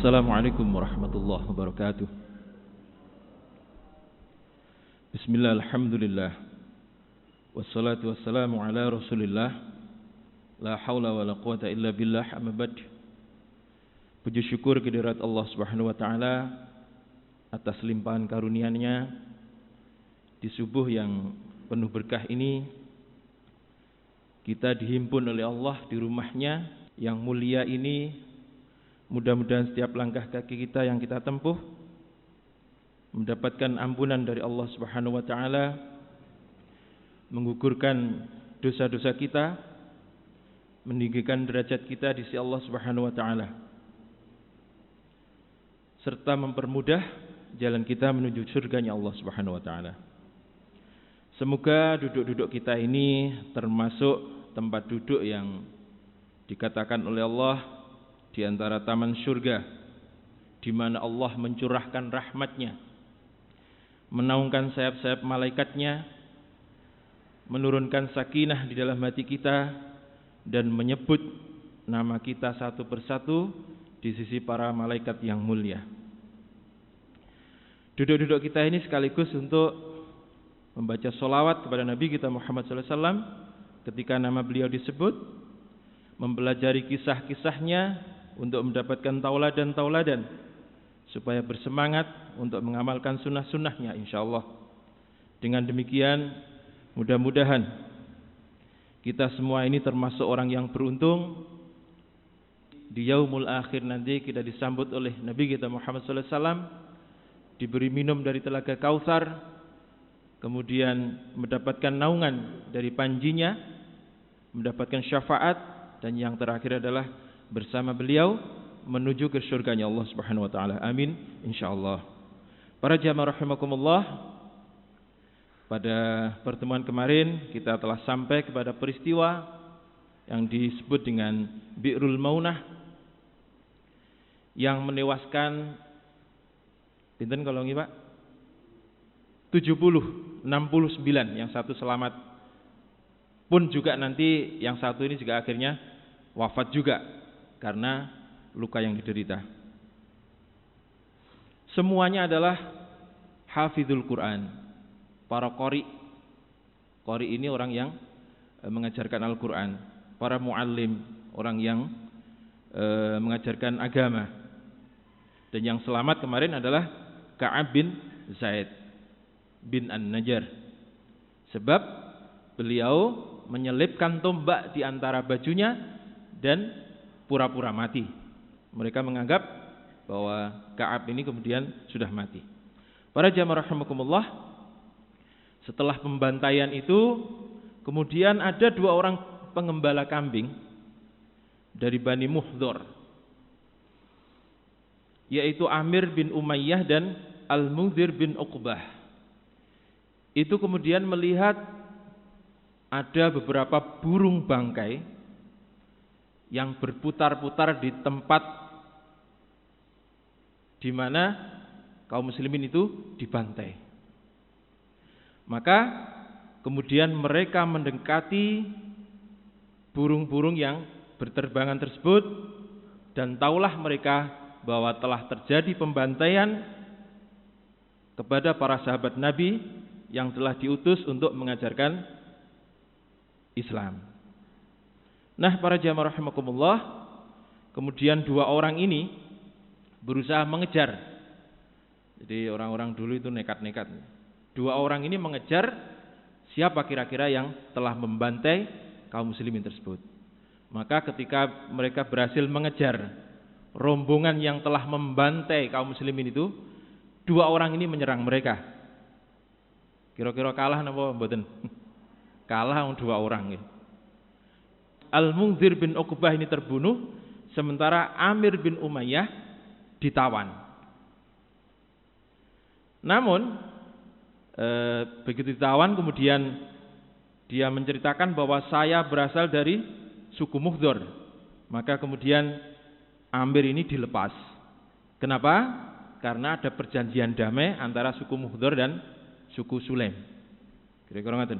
Assalamualaikum warahmatullahi wabarakatuh. Bismillah, alhamdulillah. Wassalatu wassalamu ala rasulillah. La hawla wa la quwata illa billah, amma ba'd. Puji syukur kehadirat Allah subhanahu wa ta'ala atas limpahan karunia-Nya di subuh yang penuh berkah ini. Kita dihimpun oleh Allah di rumah-Nya yang mulia ini. Mudah-mudahan setiap langkah kaki kita yang kita tempuh mendapatkan ampunan dari Allah Subhanahu wa taala, menggugurkan dosa-dosa kita, meninggikan derajat kita di sisi Allah Subhanahu wa taala, serta mempermudah jalan kita menuju surganya Allah Subhanahu wa taala. Semoga duduk-duduk kita ini termasuk tempat duduk yang dikatakan oleh Allah di antara taman surga, di mana Allah mencurahkan rahmat-Nya, menaungkan sayap-sayap malaikat-Nya, menurunkan sakinah di dalam hati kita, dan menyebut nama kita satu persatu di sisi para malaikat yang mulia. Duduk-duduk kita ini sekaligus untuk membaca sholawat kepada Nabi kita Muhammad SAW ketika nama beliau disebut, mempelajari kisah-kisahnya untuk mendapatkan tauladan-tauladan, supaya bersemangat untuk mengamalkan sunnah-sunnahnya insyaallah. Dengan demikian mudah-mudahan kita semua ini termasuk orang yang beruntung. Di yaumul akhir nanti kita disambut oleh Nabi kita Muhammad SAW, diberi minum dari telaga Kautsar, kemudian mendapatkan naungan dari panjinya, mendapatkan syafaat, dan yang terakhir adalah bersama beliau menuju ke surganya Allah Subhanahu wa taala. Amin insyaallah. Para jamaah rahimakumullah, pada pertemuan kemarin kita telah sampai kepada peristiwa yang disebut dengan Bi'rul Maunah, yang menewaskan pinten kalau nggih Pak? 69, yang satu selamat. Pun juga nanti yang satu ini juga akhirnya wafat juga karena luka yang diderita. Semuanya adalah hafizul Quran, para qori. Qori ini orang yang mengajarkan Al-Quran, para muallim, orang yang mengajarkan agama. Dan yang selamat kemarin adalah Ka'ab bin Zaid bin An-Najjar, sebab beliau menyelipkan tombak di antara bajunya dan pura-pura mati. Mereka menganggap bahwa Ka'ab ini kemudian sudah mati. Para jamaah rahimakumullah, setelah pembantaian itu kemudian ada dua orang pengembala kambing dari Bani Muhdhar, yaitu Amir bin Umayyah dan Al-Mundhir bin Uqbah. Itu kemudian melihat ada beberapa burung bangkai yang berputar-putar di tempat di mana kaum muslimin itu dibantai. Maka kemudian mereka mendekati burung-burung yang berterbangan tersebut, dan taulah mereka bahwa telah terjadi pembantaian kepada para sahabat Nabi yang telah diutus untuk mengajarkan Islam. Nah, para jamaah rahimakumullah, kemudian dua orang ini berusaha mengejar. Jadi orang-orang dulu itu nekat-nekat. Dua orang ini mengejar siapa kira-kira yang telah membantai kaum muslimin tersebut. Maka ketika mereka berhasil mengejar rombongan yang telah membantai kaum muslimin itu, dua orang ini menyerang mereka. Kira-kira kalah napa mboten? Kalah dua orang ya. Al-Mundhir bin Uqbah ini terbunuh, sementara Amir bin Umayyah ditawan. Namun begitu ditawan kemudian dia menceritakan bahwa saya berasal dari suku Muhdhar. Maka kemudian Amir ini dilepas. Kenapa? Karena ada perjanjian damai antara suku Muhdhar dan suku Sulaim. Kira-kira ngaten.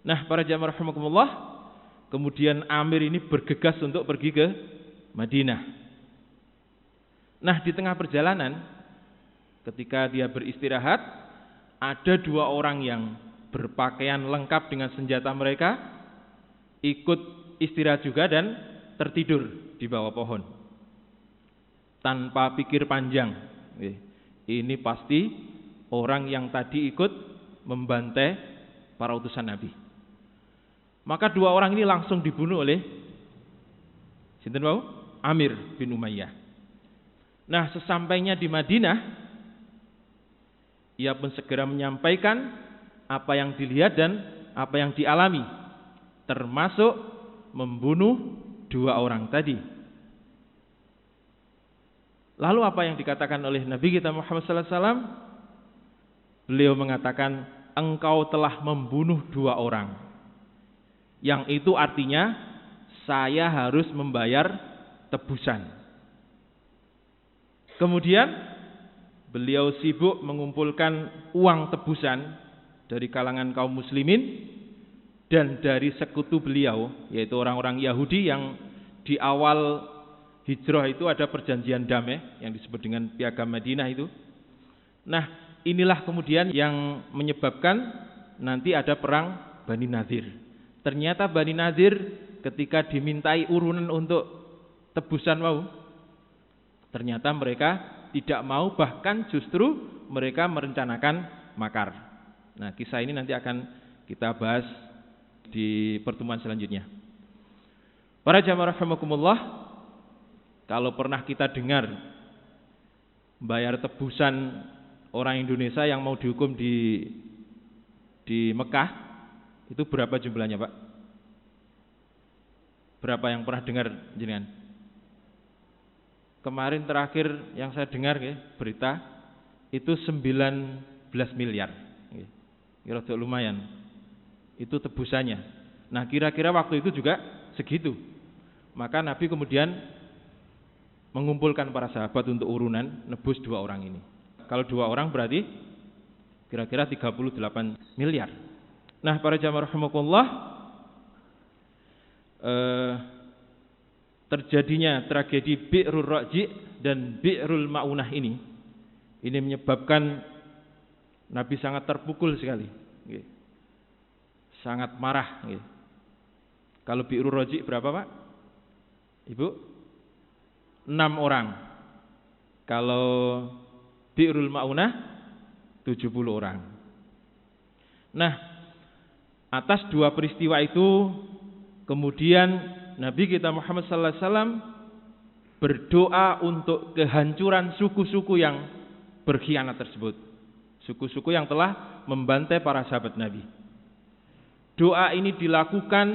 Nah, para jamaah rahimakumullah, kemudian Amir ini bergegas untuk pergi ke Madinah. Nah, di tengah perjalanan ketika dia beristirahat, ada 2 orang yang berpakaian lengkap dengan senjata mereka ikut istirahat juga dan tertidur di bawah pohon tanpa pikir panjang. Ini pasti orang yang tadi ikut membantai para utusan Nabi. Maka 2 orang ini langsung dibunuh oleh sinten wau? Amir bin Umayyah. Nah, sesampainya di Madinah, ia pun segera menyampaikan apa yang dilihat dan apa yang dialami, termasuk membunuh 2 orang tadi. Lalu apa yang dikatakan oleh Nabi kita Muhammad SAW? Beliau mengatakan, engkau telah membunuh 2 orang. Yang itu artinya saya harus membayar tebusan. Kemudian beliau sibuk mengumpulkan uang tebusan dari kalangan kaum muslimin dan dari sekutu beliau, yaitu orang-orang Yahudi yang di awal hijrah itu ada perjanjian damai yang disebut dengan Piagam Madinah itu. Nah, inilah kemudian yang menyebabkan nanti ada perang Bani Nadir. Ternyata Bani Nadir ketika dimintai urunan untuk tebusan wau, ternyata mereka tidak mau, bahkan justru mereka merencanakan makar. Nah, kisah ini nanti akan kita bahas di pertemuan selanjutnya. Para jamaah rahimakumullah, kalau pernah kita dengar bayar tebusan orang Indonesia yang mau dihukum di Mekah, itu berapa jumlahnya, Pak? Berapa yang pernah dengar jenengan? Kemarin terakhir yang saya dengar berita itu 19 miliar. Kira-kira lumayan. Itu tebusannya. Nah, kira-kira waktu itu juga segitu. Maka Nabi kemudian mengumpulkan para sahabat untuk urunan nebus 2 orang ini. Kalau 2 orang berarti kira-kira 38 miliar. Nah, para jamaah rahimakumullah, terjadinya tragedi Bi'rul Raji' dan Bi'rul Ma'unah ini menyebabkan Nabi sangat terpukul sekali, sangat marah. Kalau Bi'rul Raji' berapa, Pak? Ibu? 6 orang. Kalau Bi'rul Ma'unah 70 orang. Nah, atas 2 peristiwa itu kemudian Nabi kita Muhammad sallallahu alaihi wasallam berdoa untuk kehancuran suku-suku yang berkhianat tersebut. Suku-suku yang telah membantai para sahabat Nabi. Doa ini dilakukan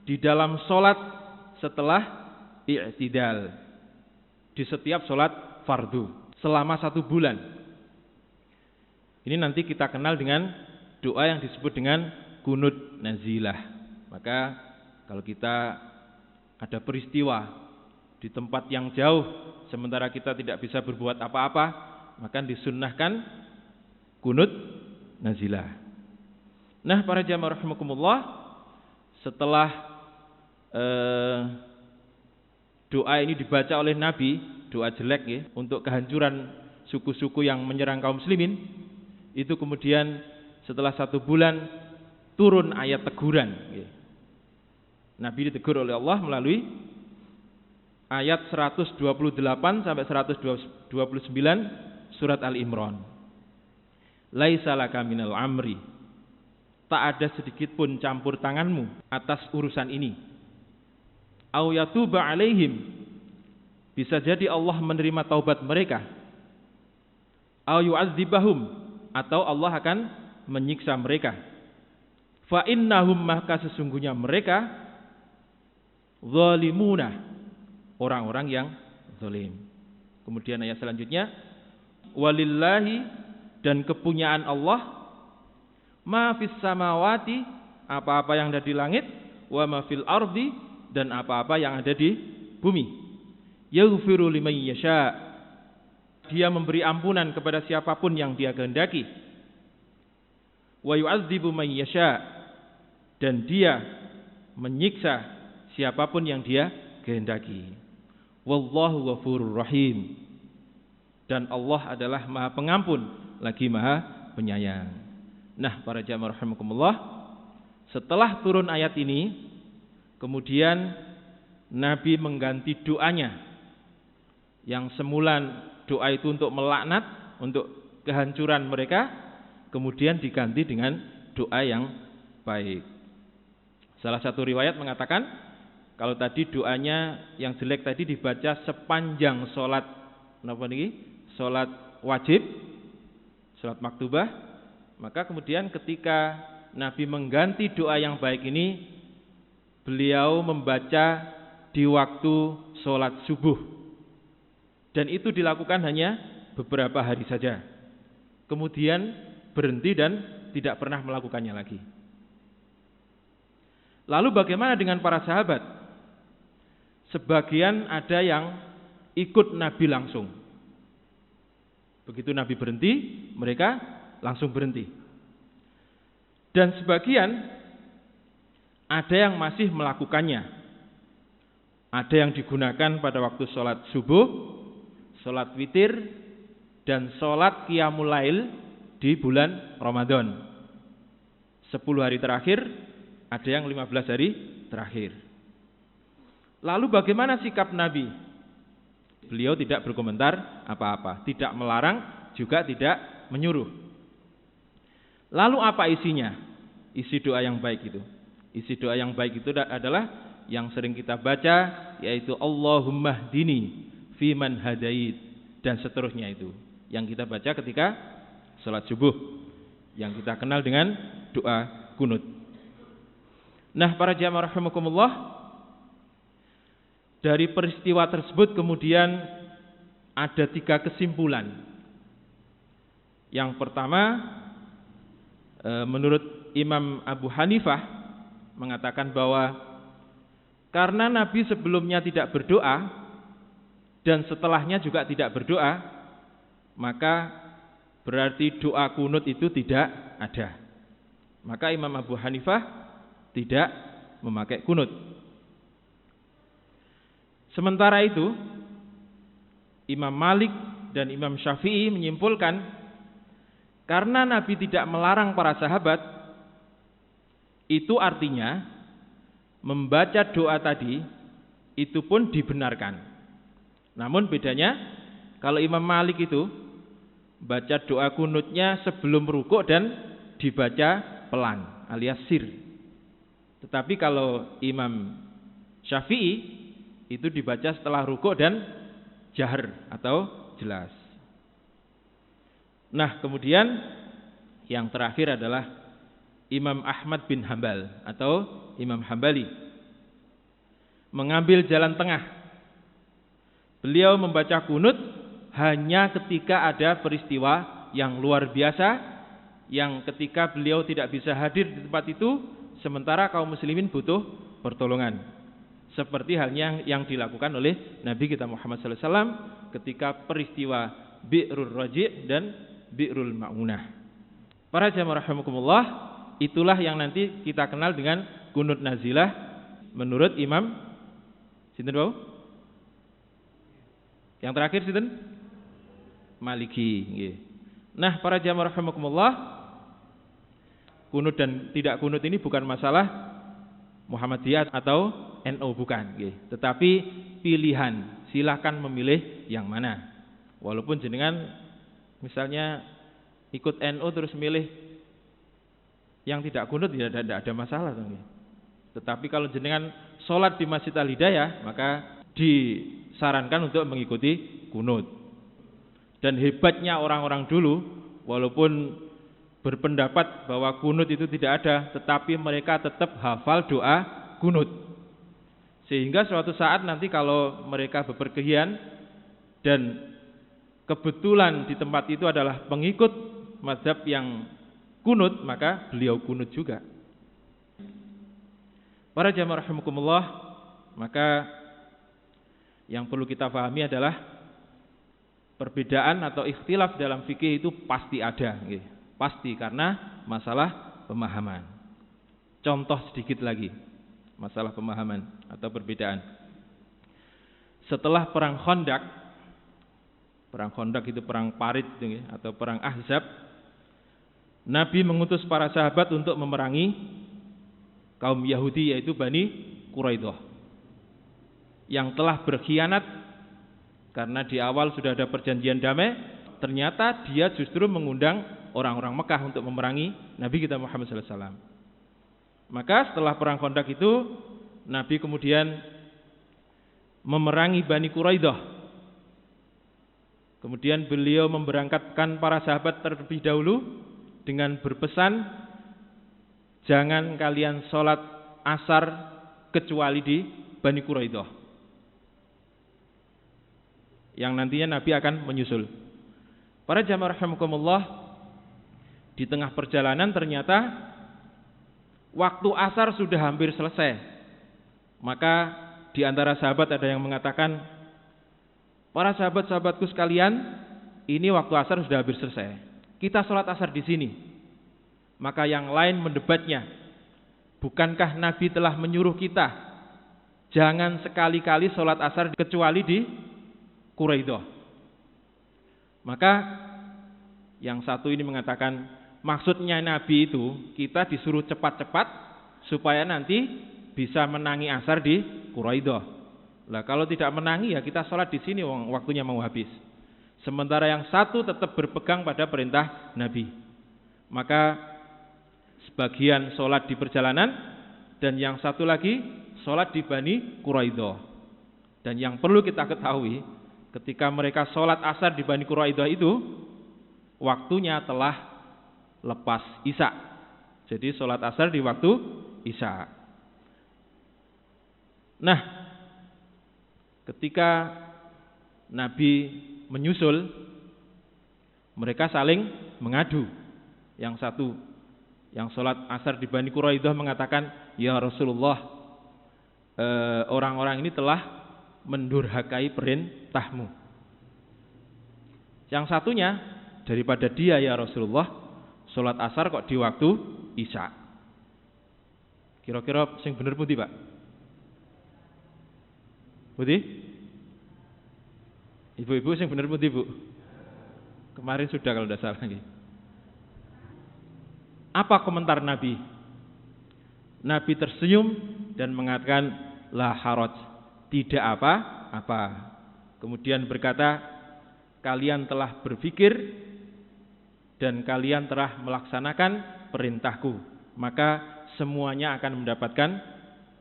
di dalam sholat setelah i'tidal. Di setiap sholat fardu selama 1 bulan. Ini nanti kita kenal dengan doa yang disebut dengan kunut nazilah. Maka kalau kita ada peristiwa di tempat yang jauh sementara kita tidak bisa berbuat apa-apa, maka disunnahkan kunut nazilah. Nah, para jamaah rahimakumullah, setelah doa ini dibaca oleh Nabi, doa jelek untuk kehancuran suku-suku yang menyerang kaum muslimin, itu kemudian setelah 1 bulan turun ayat teguran. Nabi ditegur oleh Allah melalui ayat 128 sampai 129 surat Al-Imran. Laisa laka minal amri, tak ada sedikit pun campur tanganmu atas urusan ini. Au yatuba alaihim, bisa jadi Allah menerima taubat mereka. Au yu'adzibahum, atau Allah akan menyiksa mereka. Fa innahum, maka sesungguhnya mereka zalimuna, orang-orang yang zalim. Kemudian ayat selanjutnya, walillahi, dan kepunyaan Allah, ma fis samawati, apa-apa yang ada di langit, wa ma fil ardi, dan apa-apa yang ada di bumi. Yaghfiru liman yasha, dia memberi ampunan kepada siapapun yang dia kehendaki. Wa yu'adzibu man yasha, dan dia menyiksa siapapun yang dia kehendaki. Wallahu ghafurur rahim, Dan Allah adalah Maha Pengampun lagi Maha Penyayang. Nah, para jamaah rahimakumullah, setelah turun ayat ini, kemudian Nabi mengganti doanya. Yang semula doa itu untuk melaknat, untuk kehancuran mereka, kemudian diganti dengan doa yang baik. Salah satu riwayat mengatakan, kalau tadi doanya yang jelek tadi dibaca sepanjang sholat, sholat wajib, sholat maktubah, maka kemudian ketika Nabi mengganti doa yang baik ini, beliau membaca di waktu sholat subuh. Dan itu dilakukan hanya beberapa hari saja. Kemudian berhenti dan tidak pernah melakukannya lagi. Lalu bagaimana dengan para sahabat? Sebagian ada yang ikut Nabi langsung. Begitu Nabi berhenti, mereka langsung berhenti. Dan sebagian ada yang masih melakukannya. Ada yang digunakan pada waktu sholat subuh, sholat witir, dan sholat qiyamul lail di bulan Ramadan. 10 hari terakhir, ada yang 15 hari terakhir. Lalu bagaimana sikap Nabi? Beliau tidak berkomentar apa-apa, tidak melarang, juga tidak menyuruh. Lalu apa isinya? Isi doa yang baik itu. Isi doa yang baik itu adalah yang sering kita baca, yaitu Allahumma hdini fiman hadait, dan seterusnya itu yang kita baca ketika sholat subuh, yang kita kenal dengan doa kunut. Nah, para jamaah rahimakumullah, dari peristiwa tersebut kemudian ada 3 kesimpulan. Yang pertama, menurut Imam Abu Hanifah mengatakan bahwa karena Nabi sebelumnya tidak berdoa dan setelahnya juga tidak berdoa, maka berarti doa kunut itu tidak ada. Maka Imam Abu Hanifah tidak memakai kunut. Sementara itu, Imam Malik dan Imam Syafi'i menyimpulkan, karena Nabi tidak melarang para sahabat, itu artinya membaca doa tadi itu pun dibenarkan. Namun bedanya, kalau Imam Malik itu baca doa kunutnya sebelum rukuk dan dibaca pelan alias sir. Tetapi kalau Imam Syafi'i itu dibaca setelah rukuk dan jahar atau jelas. Nah, kemudian yang terakhir adalah Imam Ahmad bin Hambal atau Imam Hambali mengambil jalan tengah. Beliau membaca kunut hanya ketika ada peristiwa yang luar biasa, yang ketika beliau tidak bisa hadir di tempat itu, sementara kaum muslimin butuh pertolongan. Seperti halnya yang dilakukan oleh Nabi kita Muhammad SAW ketika peristiwa Bi'rul Raji' dan Bi'rul Ma'unah. Para jamaah rahimakumullah, itulah yang nanti kita kenal dengan kunut nazilah menurut Imam sinten wau? Yang terakhir sinten? Maliki. Nah, para jamaah rahimakumullah, kunut dan tidak kunut ini bukan masalah Muhammadiyah atau NU, bukan, tetapi pilihan. Silakan memilih yang mana. Walaupun jenengan misalnya ikut NU terus milih yang tidak kunut, tidak ada masalah. Tetapi kalau jenengan sholat di Masjid Al-Hidayah, maka disarankan untuk mengikuti kunut. Dan hebatnya orang-orang dulu, walaupun berpendapat bahwa kunut itu tidak ada, tetapi mereka tetap hafal doa kunut. Sehingga suatu saat nanti kalau mereka bepergian dan kebetulan di tempat itu adalah pengikut mazhab yang kunut, maka beliau kunut juga. Para jamaah rahimakumullah, maka yang perlu kita pahami adalah perbedaan atau ikhtilaf dalam fikih itu pasti ada, pasti, karena masalah pemahaman. Contoh sedikit lagi masalah pemahaman atau perbedaan. Setelah perang Khandaq, Perang Khandaq itu perang parit gitu, atau perang Ahzab. Nabi mengutus para sahabat untuk memerangi kaum Yahudi, yaitu Bani Quraidah, yang telah berkhianat karena di awal sudah ada perjanjian damai. Ternyata dia justru mengundang orang-orang Mekah untuk memerangi Nabi kita Muhammad SAW. Maka setelah perang Khandaq itu, Nabi kemudian memerangi Bani Quraidah. Kemudian beliau memberangkatkan para sahabat terlebih dahulu dengan berpesan, jangan kalian sholat asar kecuali di Bani Quraidah, yang nantinya Nabi akan menyusul. Para jamaah rahimakumullah, di tengah perjalanan ternyata waktu asar sudah hampir selesai. Maka di antara sahabat ada yang mengatakan, para sahabat-sahabatku sekalian, ini waktu asar sudah hampir selesai, kita sholat asar di sini. Maka yang lain mendebatnya, bukankah Nabi telah menyuruh kita jangan sekali-kali sholat asar kecuali di Quraidah? Maka yang satu ini mengatakan, maksudnya Nabi itu kita disuruh cepat-cepat supaya nanti bisa menangi asar di Quraidah. Lah kalau tidak menangi ya kita sholat di sini, waktunya mau habis. Sementara yang satu tetap berpegang pada perintah Nabi. Maka sebagian sholat di perjalanan, dan yang satu lagi sholat di Bani Quraidah. Dan yang perlu kita ketahui, ketika mereka sholat asar di Bani Quraidah itu, waktunya telah lepas Isya. Jadi sholat asar di waktu Isya. Nah, ketika Nabi menyusul, mereka saling mengadu. Yang satu, yang sholat asar di Bani Quraidah mengatakan, ya Rasulullah, orang-orang ini telah mendurhakai perintahmu. Yang satunya, daripada dia ya Rasulullah, sholat asar kok di waktu Isya. Kira-kira sing bener pundi, Pak? Pundi? Ibu-ibu sing bener pundi, Bu? Kemarin sudah kalau tidak salah lagi. Apa komentar Nabi? Nabi tersenyum dan mengatakan, la haraj, tidak apa-apa. Kemudian berkata, kalian telah berpikir dan kalian telah melaksanakan perintahku, maka semuanya akan mendapatkan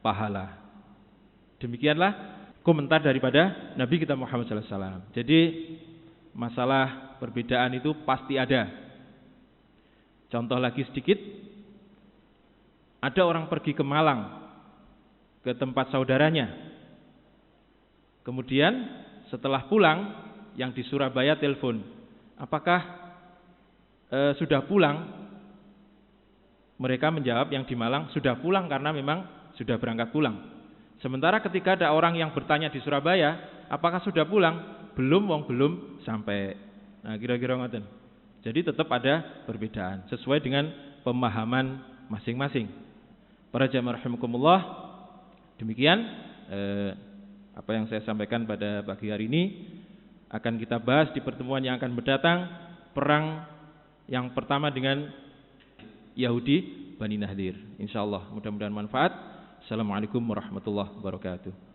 pahala. Demikianlah komentar daripada Nabi kita Muhammad SAW. Jadi masalah perbedaan itu pasti ada. Contoh lagi sedikit, ada orang pergi ke Malang, ke tempat saudaranya. Kemudian setelah pulang, yang di Surabaya telepon, apakah sudah pulang? Mereka menjawab yang di Malang sudah pulang karena memang sudah berangkat pulang. Sementara ketika ada orang yang bertanya di Surabaya, apakah sudah pulang? Belum, belum sampai. Nah, kira-kira ngoten. Jadi tetap ada perbedaan sesuai dengan pemahaman masing-masing. Para jamaah rahimakumullah, demikian apa yang saya sampaikan pada pagi hari ini. Akan kita bahas di pertemuan yang akan mendatang, perang yang pertama dengan Yahudi Bani Nadir. Insyaallah mudah-mudahan manfaat. Assalamualaikum warahmatullahi wabarakatuh.